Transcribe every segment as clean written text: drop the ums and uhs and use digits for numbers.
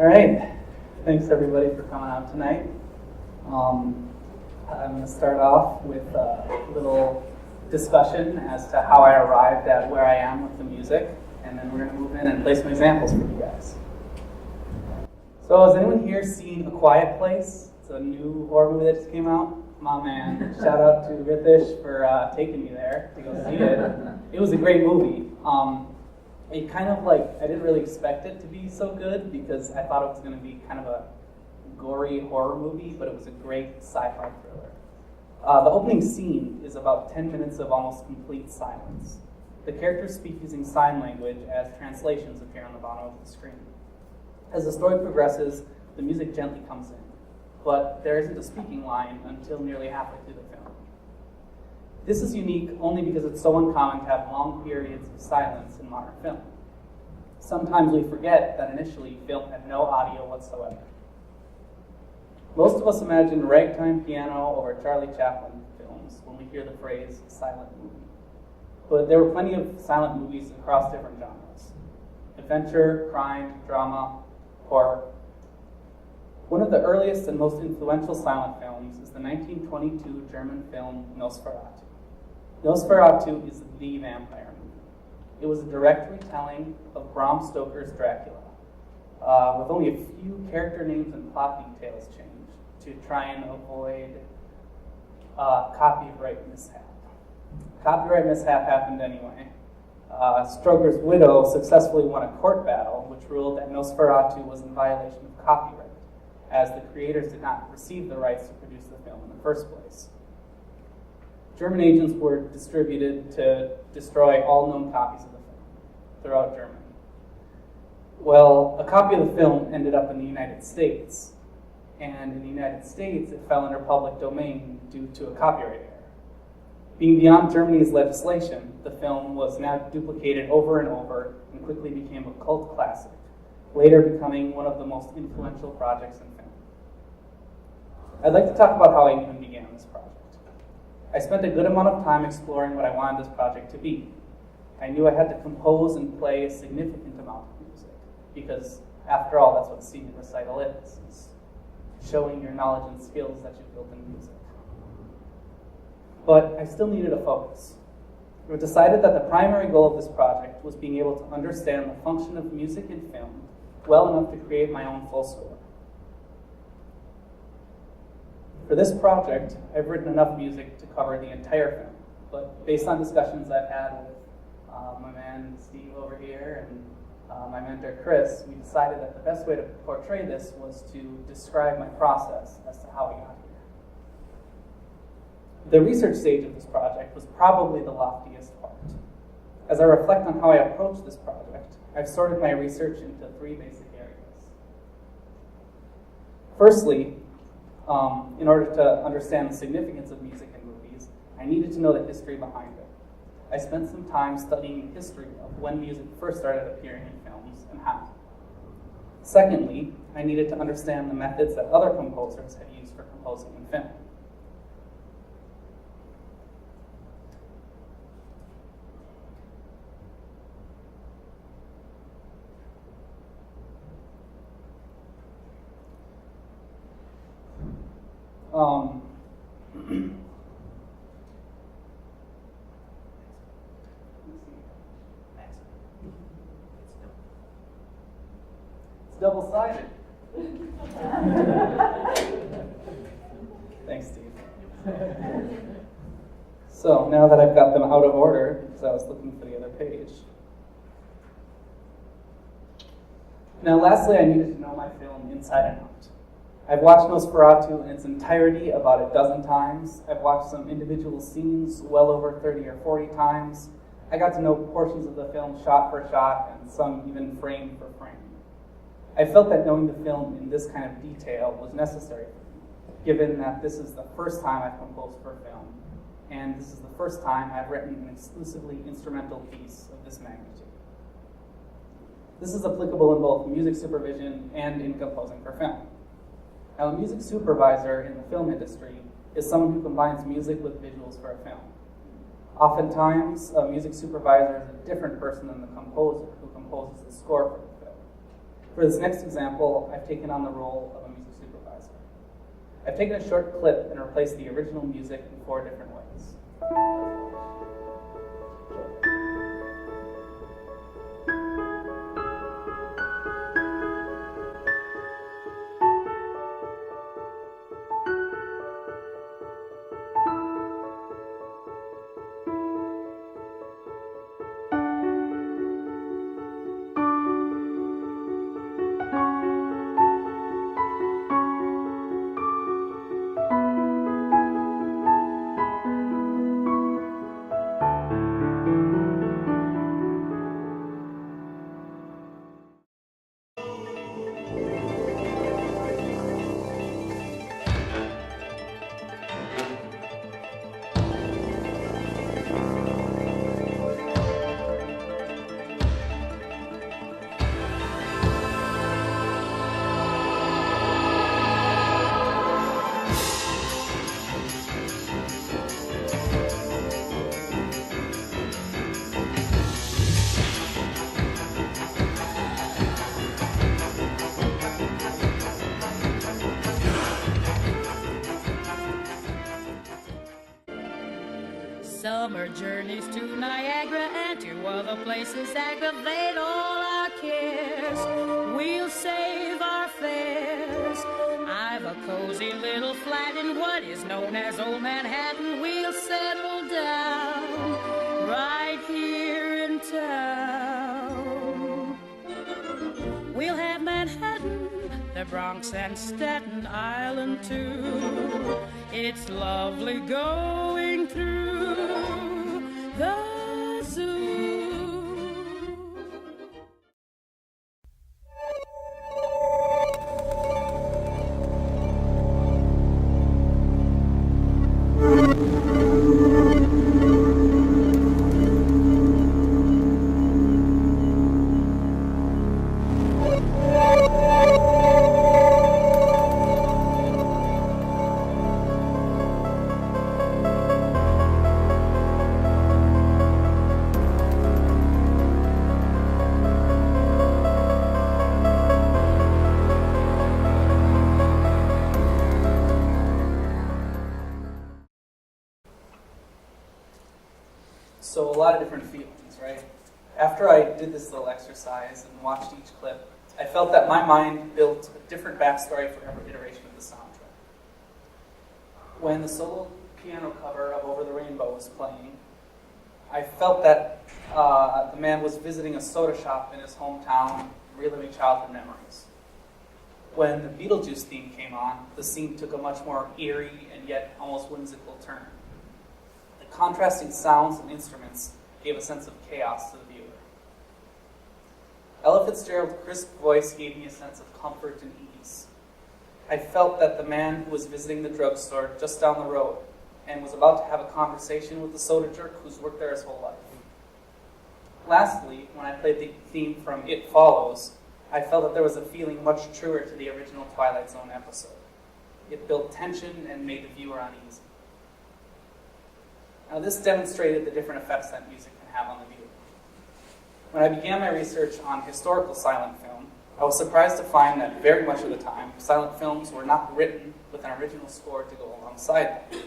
All right, thanks everybody for coming out tonight. I'm going to start off with a little discussion as to how I arrived at where I am with the music, and then we're going to move in and play some examples for you guys. So has anyone here seen A Quiet Place? It's a new horror movie that just came out. My man, shout out to Ritesh for taking me there to go see it. It was a great movie. It kind of I didn't really expect it to be so good because I thought it was going to be kind of a gory horror movie, but it was a great sci-fi thriller. The opening scene is about 10 minutes of almost complete silence. The characters speak using sign language as translations appear on the bottom of the screen. As the story progresses, the music gently comes in, but there isn't a speaking line until nearly halfway through the film. This is unique only because it's so uncommon to have long periods of silence in modern film. Sometimes we forget that initially film had no audio whatsoever. Most of us imagine ragtime piano or Charlie Chaplin films when we hear the phrase silent movie. But there were plenty of silent movies across different genres: adventure, crime, drama, horror. One of the earliest and most influential silent films is the 1922 German film Nosferatu. Nosferatu is the vampire movie. It was a direct retelling of Bram Stoker's Dracula, with only a few character names and plot details changed to try and avoid copyright mishap. Copyright mishap happened anyway. Stoker's widow successfully won a court battle, which ruled that Nosferatu was in violation of copyright, as the creators did not receive the rights to produce the film in the first place. German agents were distributed to destroy all known copies of the film throughout Germany. Well, a copy of the film ended up in the United States, and in the United States it fell under public domain due to a copyright error. Being beyond Germany's legislation, the film was now duplicated over and over and quickly became a cult classic, later becoming one of the most influential projects in film. I'd like to talk about how I even began this project. I spent a good amount of time exploring what I wanted this project to be. I knew I had to compose and play a significant amount of music, because after all, that's what singing recital is showing your knowledge and skills that you've built in music. But I still needed a focus. We decided that the primary goal of this project was being able to understand the function of music in film well enough to create my own full score. For this project, I've written enough music to cover the entire film, but based on discussions I've had with my man Steve over here and my mentor Chris, we decided that the best way to portray this was to describe my process as to how we got here. The research stage of this project was probably the loftiest part. As I reflect on how I approached this project, I've sorted my research into three basic areas. Firstly, in order to understand the significance of music in movies, I needed to know the history behind it. I spent some time studying the history of when music first started appearing in films and how. Secondly, I needed to understand the methods that other composers had used for composing in film. It's double-sided. Thanks, Steve. So now that I've got them out of order, because I was looking for the other page. Now, lastly, I needed to know my film inside and out. I've watched Nosferatu in its entirety about a dozen times. I've watched some individual scenes well over 30 or 40 times. I got to know portions of the film shot for shot and some even frame for frame. I felt that knowing the film in this kind of detail was necessary for me, given that this is the first time I've composed for film, and this is the first time I've written an exclusively instrumental piece of this magnitude. This is applicable in both music supervision and in composing for film. Now, a music supervisor in the film industry is someone who combines music with visuals for a film. Oftentimes, a music supervisor is a different person than the composer who composes the score for the film. For this next example, I've taken on the role of a music supervisor. I've taken a short clip and replaced the original music in 4 different ways. Summer journeys to Niagara and to other places aggravate all our cares. We'll save our fares. I've a cozy little flat in what is known as Old Manhattan. We'll settle down right here in town. We'll have Manhattan, the Bronx and Staten Island too. It's lovely going through the zoo. So a lot of different feelings, right? After I did this little exercise and watched each clip, I felt that my mind built a different backstory for every iteration of the soundtrack. When the solo piano cover of Over the Rainbow was playing, I felt that the man was visiting a soda shop in his hometown, reliving childhood memories. When the Beetlejuice theme came on, the scene took a much more eerie and yet almost whimsical turn. Contrasting sounds and instruments gave a sense of chaos to the viewer. Ella Fitzgerald's crisp voice gave me a sense of comfort and ease. I felt that the man who was visiting the drugstore just down the road and was about to have a conversation with the soda jerk who's worked there his whole life. Lastly, when I played the theme from It Follows, I felt that there was a feeling much truer to the original Twilight Zone episode. It built tension and made the viewer uneasy. Now, this demonstrated the different effects that music can have on the viewer. When I began my research on historical silent film, I was surprised to find that very much of the time, silent films were not written with an original score to go alongside them.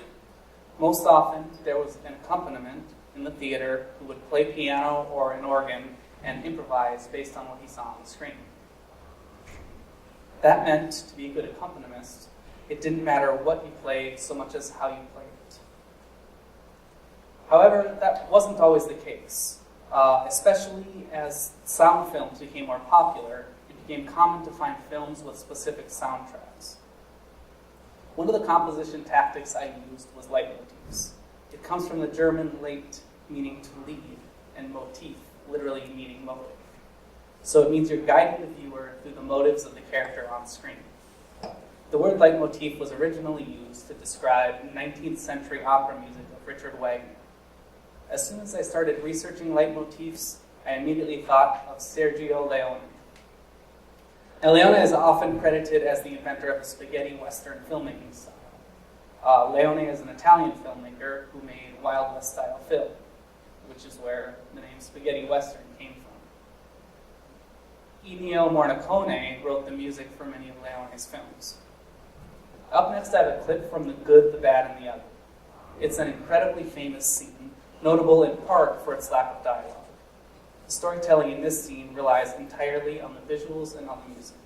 Most often, there was an accompaniment in the theater who would play piano or an organ and improvise based on what he saw on the screen. That meant, to be a good accompanist, it didn't matter what you played so much as how you played it. However, that wasn't always the case. Especially as sound films became more popular, it became common to find films with specific soundtracks. One of the composition tactics I used was leitmotifs. It comes from the German leit, meaning to lead, and motif, literally meaning motive. So it means you're guiding the viewer through the motives of the character on screen. The word leitmotif was originally used to describe 19th century opera music of Richard Wagner. As soon as I started researching leitmotifs, I immediately thought of Sergio Leone. Now, Leone is often credited as the inventor of the spaghetti western filmmaking style. Leone is an Italian filmmaker who made Wild West style film, which is where the name spaghetti western came from. Ennio Morricone wrote the music for many of Leone's films. Up next, I have a clip from The Good, the Bad, and the Ugly. It's an incredibly famous scene, notable in part for its lack of dialogue. The storytelling in this scene relies entirely on the visuals and on the music.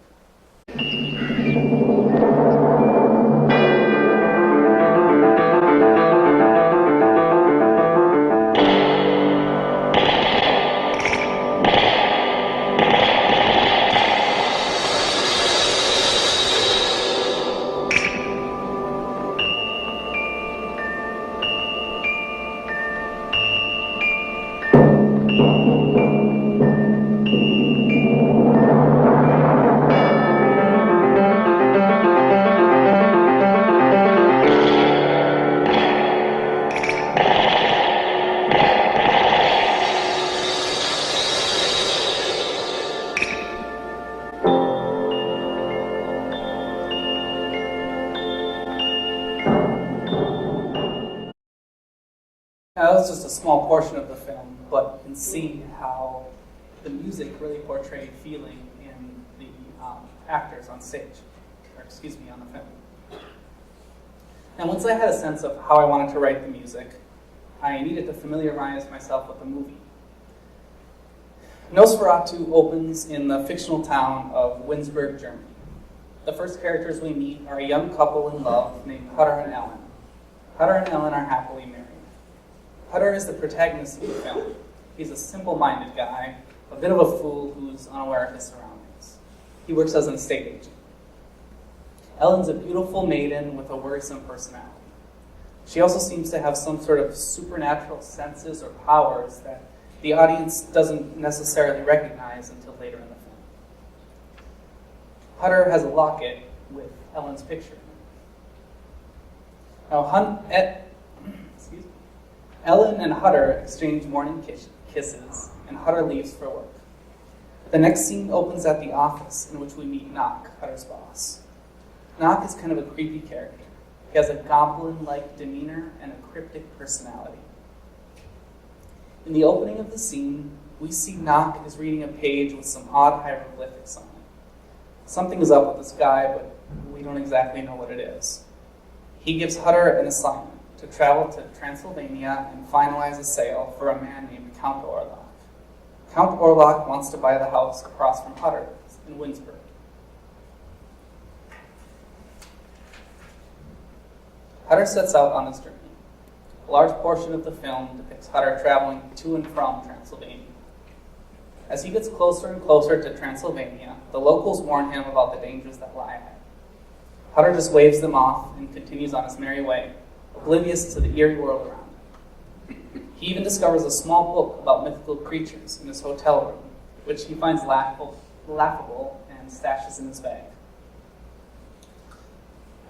Now, that was just a small portion of the film, but you can see how the music really portrayed feeling in the actors on stage, or excuse me, on the film. Now, once I had a sense of how I wanted to write the music, I needed to familiarize myself with the movie. Nosferatu opens in the fictional town of Winsberg, Germany. The first characters we meet are a young couple in love named Hutter and Ellen. Hutter and Ellen are happily married. Hutter is the protagonist of the film. He's a simple-minded guy, a bit of a fool who's unaware of his surroundings. He works as an estate agent. Ellen's a beautiful maiden with a worrisome personality. She also seems to have some sort of supernatural senses or powers that the audience doesn't necessarily recognize until later in the film. Hutter has a locket with Ellen's picture. Now, Ellen and Hutter exchange morning kisses, and Hutter leaves for work. The next scene opens at the office, in which we meet Knock, Hutter's boss. Knock is kind of a creepy character. He has a goblin-like demeanor and a cryptic personality. In the opening of the scene, we see Knock is reading a page with some odd hieroglyphics on it. Something is up with this guy, but we don't exactly know what it is. He gives Hutter an assignment to travel to Transylvania and finalize a sale for a man named Count Orlok. Count Orlok wants to buy the house across from Hutter in Winsberg. Hutter sets out on his journey. A large portion of the film depicts Hutter traveling to and from Transylvania. As he gets closer and closer to Transylvania, the locals warn him about the dangers that lie ahead. Hutter just waves them off and continues on his merry way, oblivious to the eerie world around him. He even discovers a small book about mythical creatures in his hotel room, which he finds laughable and stashes in his bag.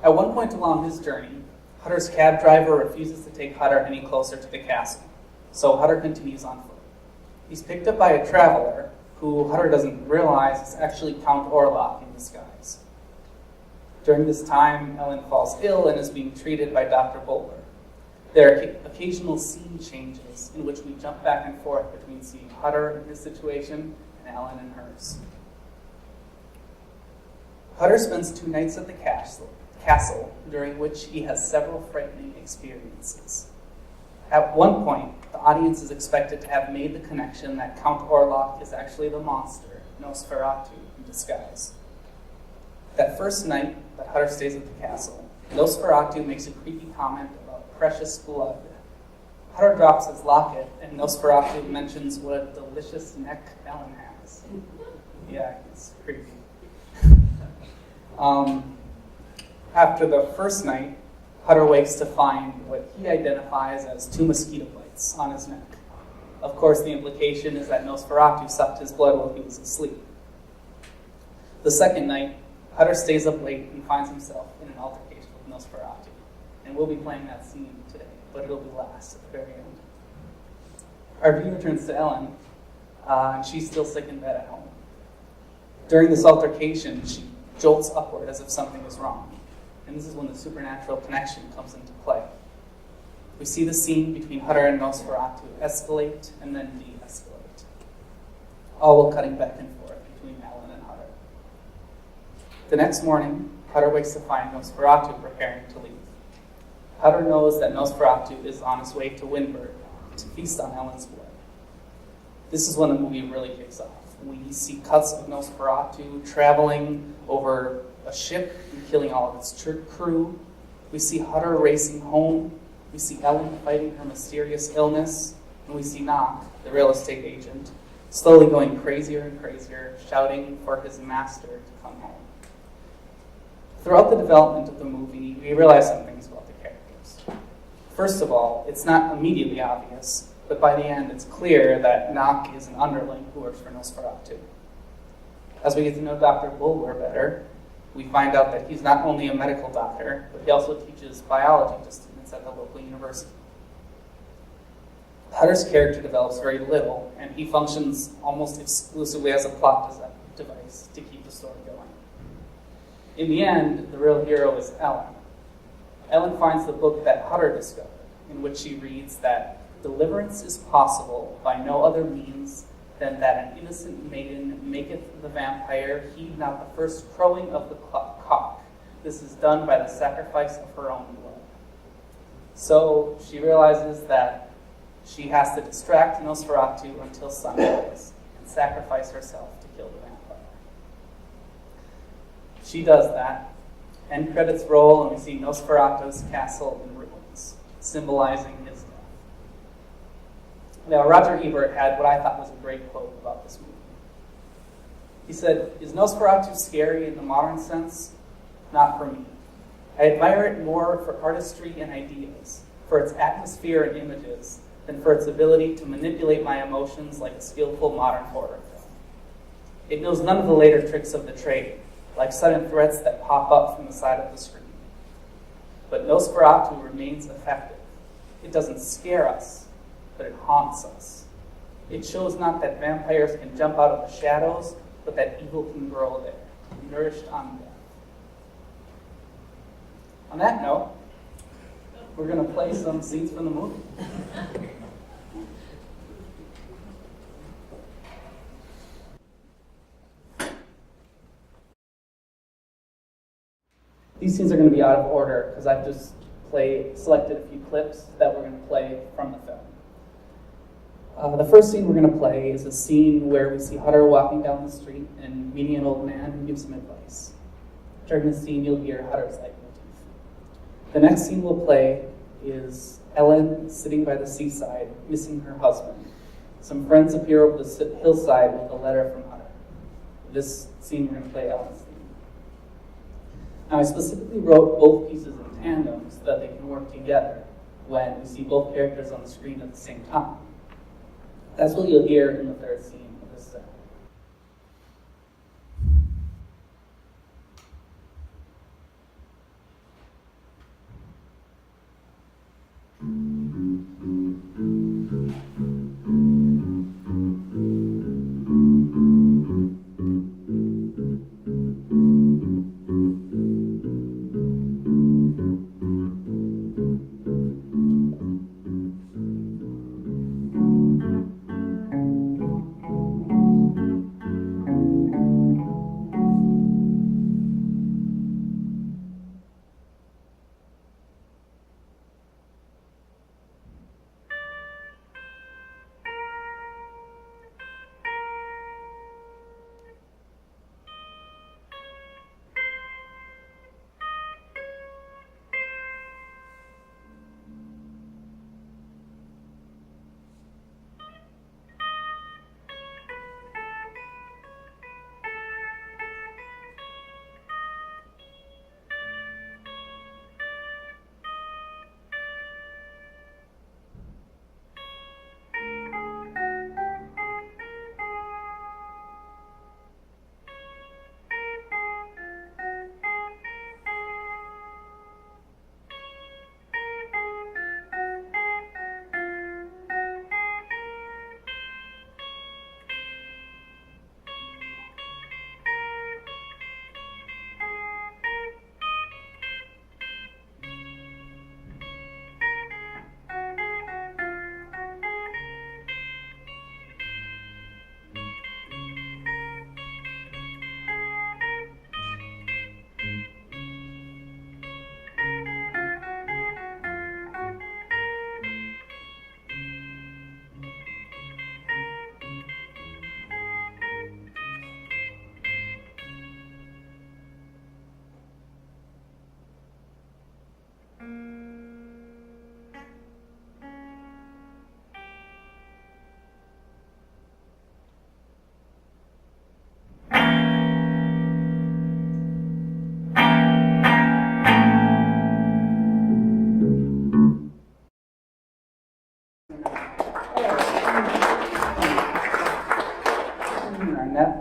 At one point along his journey, Hutter's cab driver refuses to take Hutter any closer to the castle, so Hutter continues on foot. He's picked up by a traveler who Hutter doesn't realize is actually Count Orlok in disguise. During this time, Ellen falls ill and is being treated by Dr. Bowler. There are occasional scene changes in which we jump back and forth between seeing Hutter in his situation and Ellen in hers. Hutter spends 2 nights at the castle, during which he has several frightening experiences. At one point, the audience is expected to have made the connection that Count Orlok is actually the monster, Nosferatu, in disguise. That first night that Hutter stays at the castle, Nosferatu makes a creepy comment about precious blood. Hutter drops his locket, and Nosferatu mentions what a delicious neck Ellen has. Yeah, it's creepy. After the first night, Hutter wakes to find what he identifies as 2 mosquito bites on his neck. Of course, the implication is that Nosferatu sucked his blood while he was asleep. The second night, Hutter stays up late and finds himself in an altercation with Nosferatu. And we'll be playing that scene today, but it'll be last at the very end. Our view returns to Ellen, and she's still sick in bed at home. During this altercation, she jolts upward as if something is wrong. And this is when the supernatural connection comes into play. We see the scene between Hutter and Nosferatu escalate and then de-escalate, all while cutting back and forth between between Ellen and Hutter. The next morning, Hutter wakes to find Nosferatu preparing to leave. Hutter knows that Nosferatu is on his way to Windberg to feast on Ellen's blood. This is when the movie really kicks off. We see cuts of Nosferatu traveling over a ship and killing all of its crew. We see Hutter racing home. We see Ellen fighting her mysterious illness. And we see Knock, the real estate agent, slowly going crazier and crazier, shouting for his master to come home. Throughout the development of the movie, we realize some things about the characters. First of all, it's not immediately obvious, but by the end, it's clear that Knock is an underling who works for Nosferatu. As we get to know Dr. Bulwer better, we find out that he's not only a medical doctor, but he also teaches biology to students at the local university. Hutter's character develops very little, and he functions almost exclusively as a plot device to keep the story going. In the end, the real hero is Ellen. Ellen finds the book that Hutter discovered, in which she reads that deliverance is possible by no other means than that an innocent maiden maketh the vampire heed not the first crowing of the cock. This is done by the sacrifice of her own blood. So she realizes that she has to distract Nosferatu until sunrise and sacrifice herself to kill the vampire. She does that. End credits roll, and we see Nosferatu's castle in ruins, symbolizing his death. Now, Roger Ebert had what I thought was a great quote about this movie. He said, "Is Nosferatu scary in the modern sense? Not for me. I admire it more for artistry and ideas, for its atmosphere and images, than for its ability to manipulate my emotions like a skillful modern horror film. It knows none of the later tricks of the trade, like sudden threats that pop up from the side of the screen. But Nosferatu remains effective. It doesn't scare us, but it haunts us. It shows not that vampires can jump out of the shadows, but that evil can grow there, nourished on death." On that note, we're going to play some scenes from the movie. These scenes are going to be out of order because I've just selected a few clips that we're going to play from the film. The first scene we're going to play is a scene where we see Hutter walking down the street and meeting an old man who gives him advice. During the scene, you'll hear Hutter's leitmotif. The next scene we'll play is Ellen sitting by the seaside, missing her husband. Some friends appear over the hillside with a letter from Hutter. This scene we're going to play Ellen's theme. Now, I specifically wrote both pieces in tandem so that they can work together when we see both characters on the screen at the same time. That's what you'll hear in the third scene of this set.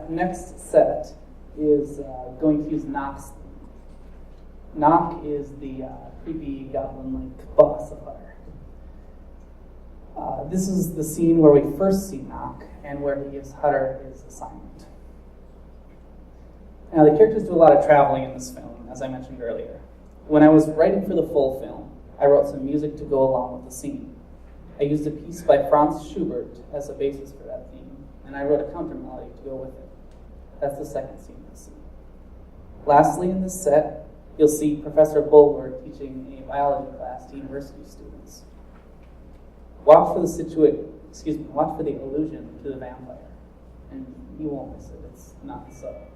next set is going to use Knock's theme. Knock is the creepy goblin-like boss of Hutter. This is the scene where we first see Knock and where he gives Hutter his assignment. Now, the characters do a lot of traveling in this film, as I mentioned earlier. When I was writing for the full film, I wrote some music to go along with the scene. I used a piece by Franz Schubert as a basis for that theme, and I wrote a counter melody to go with it. That's the second scene of the scene. Lastly, in this set, you'll see Professor Bulwer teaching a biology class to university students. Watch for the allusion to the vampire, and you won't miss it. It's not subtle.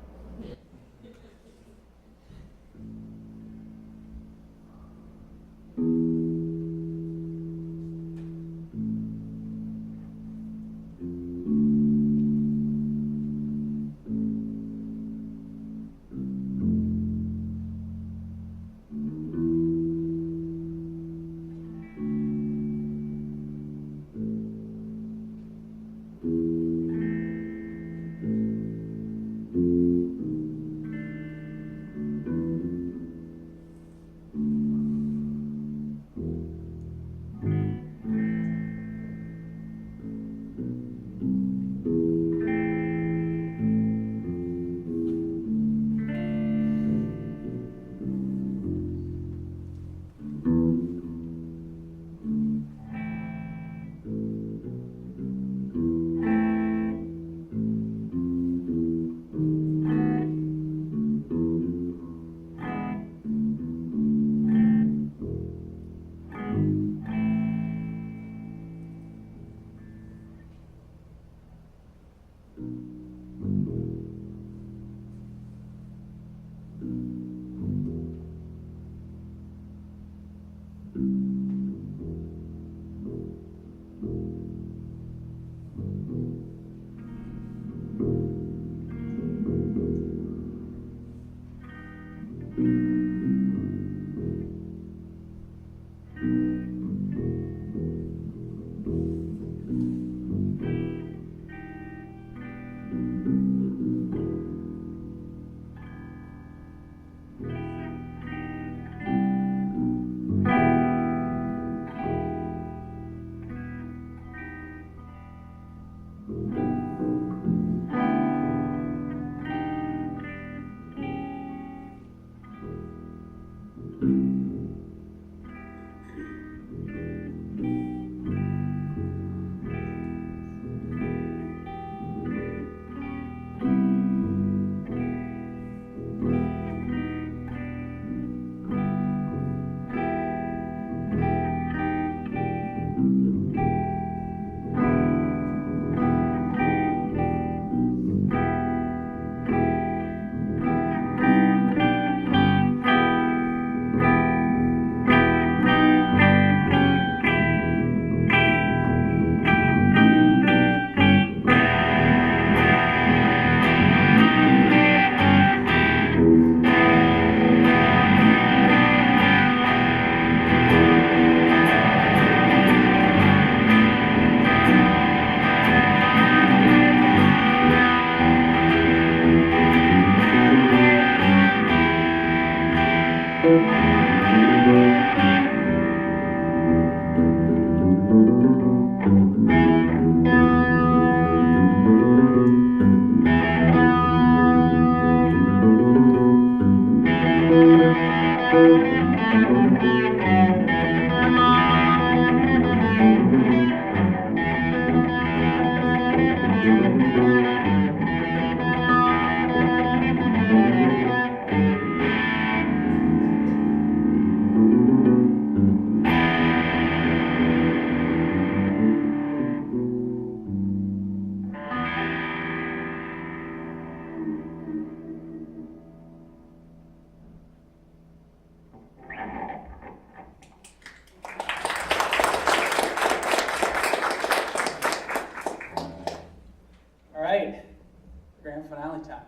Grand finale time.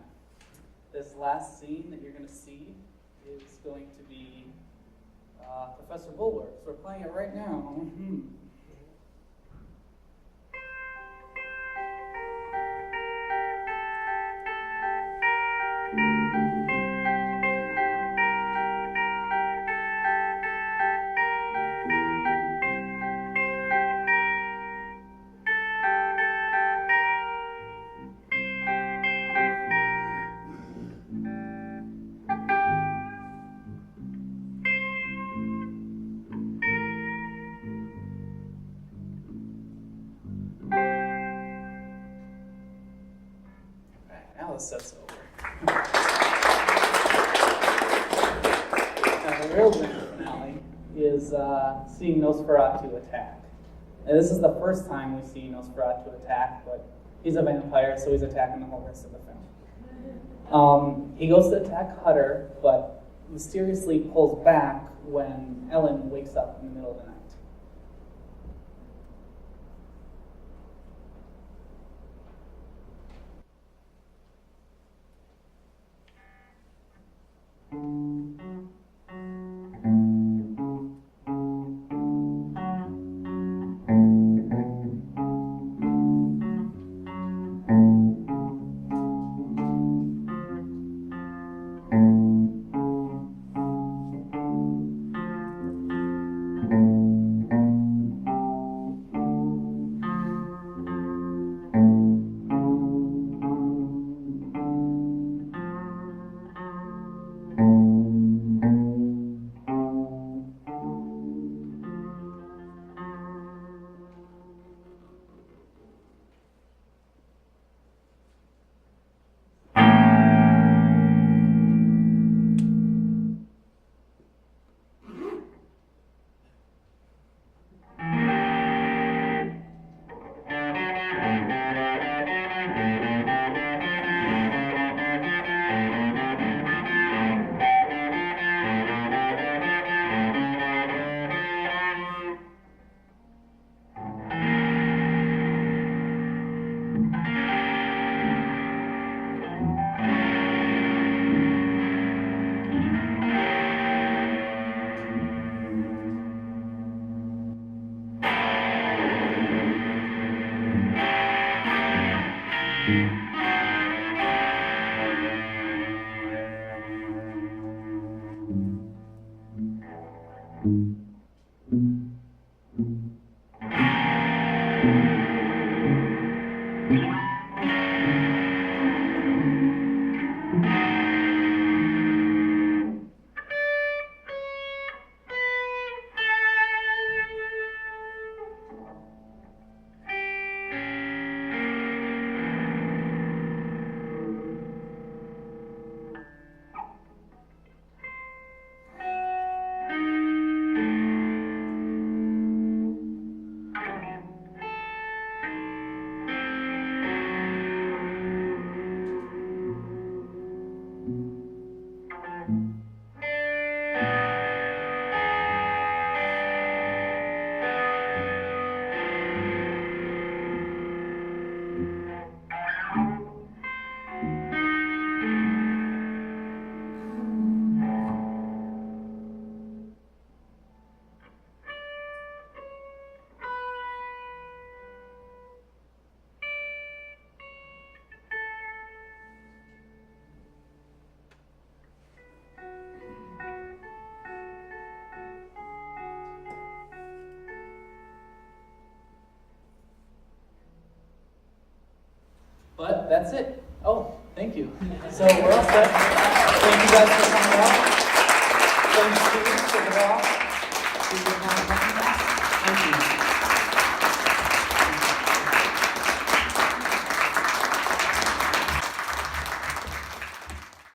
This last scene that you're going to see is going to be Professor Bulwer. So we're playing it right now. episode's over. Now, the real grand finale is seeing Nosferatu attack. And this is the first time we see Nosferatu attack, but he's a vampire, so he's attacking the whole rest of the film. He goes to attack Hutter, but mysteriously pulls back when Ellen wakes up in the middle of the night. But that's it. Oh, thank you. So we're all set. Thank you guys for coming.